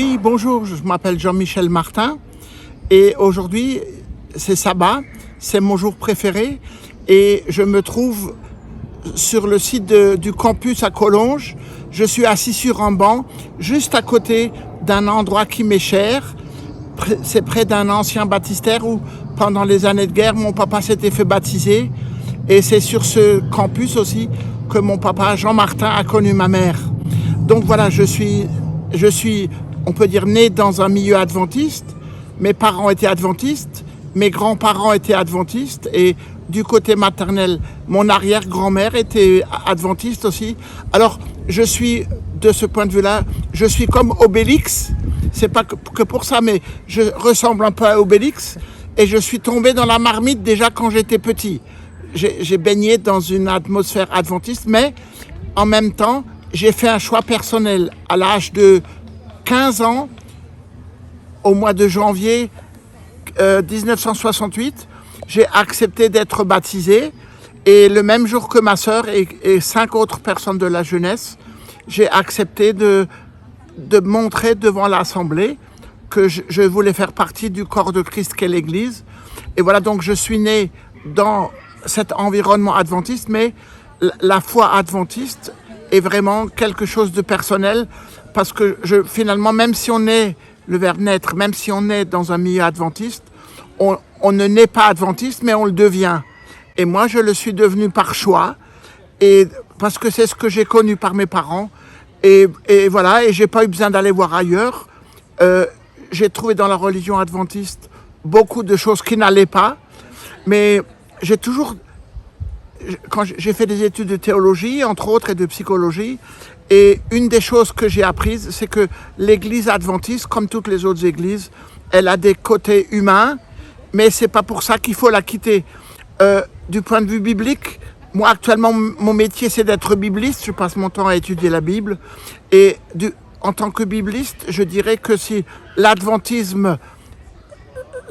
Oui, bonjour, je m'appelle Jean-Michel Martin et aujourd'hui c'est sabbat, c'est mon jour préféré et je me trouve sur le site du campus à Collonges. Je suis assis sur un banc juste à côté d'un endroit qui m'est cher. C'est près d'un ancien baptistère où pendant les années de guerre mon papa s'était fait baptiser et c'est sur ce campus aussi que mon papa Jean Martin a connu ma mère. Donc voilà, je suis, on peut dire, né dans un milieu adventiste. Mes parents étaient adventistes, mes grands-parents étaient adventistes et du côté maternel, mon arrière-grand-mère était adventiste aussi. Alors, je suis, de ce point de vue-là, je suis comme Obélix. C'est pas que pour ça, mais je ressemble un peu à Obélix et je suis tombé dans la marmite déjà quand j'étais petit. J'ai baigné dans une atmosphère adventiste, mais en même temps, j'ai fait un choix personnel. À l'âge de 15 ans, au mois de janvier 1968, j'ai accepté d'être baptisé. Et le même jour que ma sœur et 5 autres personnes de la jeunesse, j'ai accepté de montrer devant l'Assemblée que je voulais faire partie du corps de Christ qu'est l'Église. Et voilà, donc je suis né dans cet environnement adventiste, mais la foi adventiste est vraiment quelque chose de personnel parce que finalement, même si on est, le verbe naître, même si on est dans un milieu adventiste, on ne naît pas adventiste, mais on le devient. Et moi, je le suis devenu par choix, et parce que c'est ce que j'ai connu par mes parents. Et voilà, et j'ai pas eu besoin d'aller voir ailleurs. J'ai trouvé dans la religion adventiste beaucoup de choses qui n'allaient pas, mais j'ai toujours, quand j'ai fait des études de théologie, entre autres, et de psychologie, et une des choses que j'ai apprises, c'est que l'église adventiste, comme toutes les autres églises, elle a des côtés humains, mais c'est pas pour ça qu'il faut la quitter. Du point de vue biblique, moi actuellement, mon métier c'est d'être bibliste, je passe mon temps à étudier la Bible, et en tant que bibliste, je dirais que si l'adventisme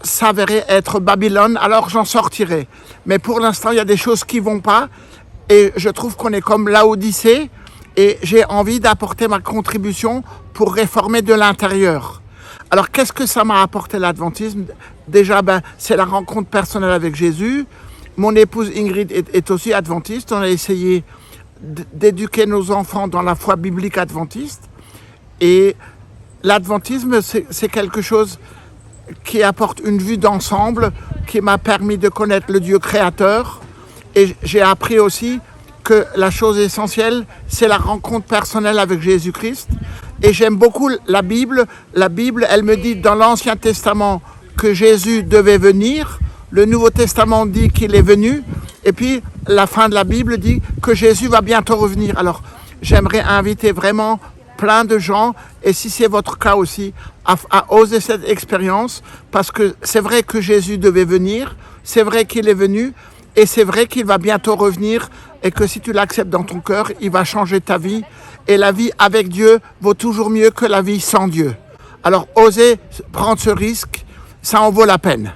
s'avérait être Babylone, alors j'en sortirai. Mais pour l'instant, il y a des choses qui vont pas, et je trouve qu'on est comme Laodicée, et j'ai envie d'apporter ma contribution pour réformer de l'intérieur. Alors, qu'est-ce que ça m'a apporté l'adventisme? Déjà, c'est la rencontre personnelle avec Jésus. Mon épouse Ingrid est aussi adventiste. On a essayé d'éduquer nos enfants dans la foi biblique adventiste. Et l'adventisme, c'est quelque chose qui apporte une vue d'ensemble, qui m'a permis de connaître le Dieu créateur. Et j'ai appris aussi que la chose essentielle, c'est la rencontre personnelle avec Jésus-Christ. Et j'aime beaucoup la Bible. La Bible, elle me dit dans l'Ancien Testament que Jésus devait venir. Le Nouveau Testament dit qu'il est venu. Et puis, la fin de la Bible dit que Jésus va bientôt revenir. Alors, j'aimerais inviter vraiment plein de gens, et si c'est votre cas aussi, à oser cette expérience, parce que c'est vrai que Jésus devait venir, c'est vrai qu'il est venu, et c'est vrai qu'il va bientôt revenir, et que si tu l'acceptes dans ton cœur, il va changer ta vie, et la vie avec Dieu vaut toujours mieux que la vie sans Dieu. Alors, osez prendre ce risque, ça en vaut la peine.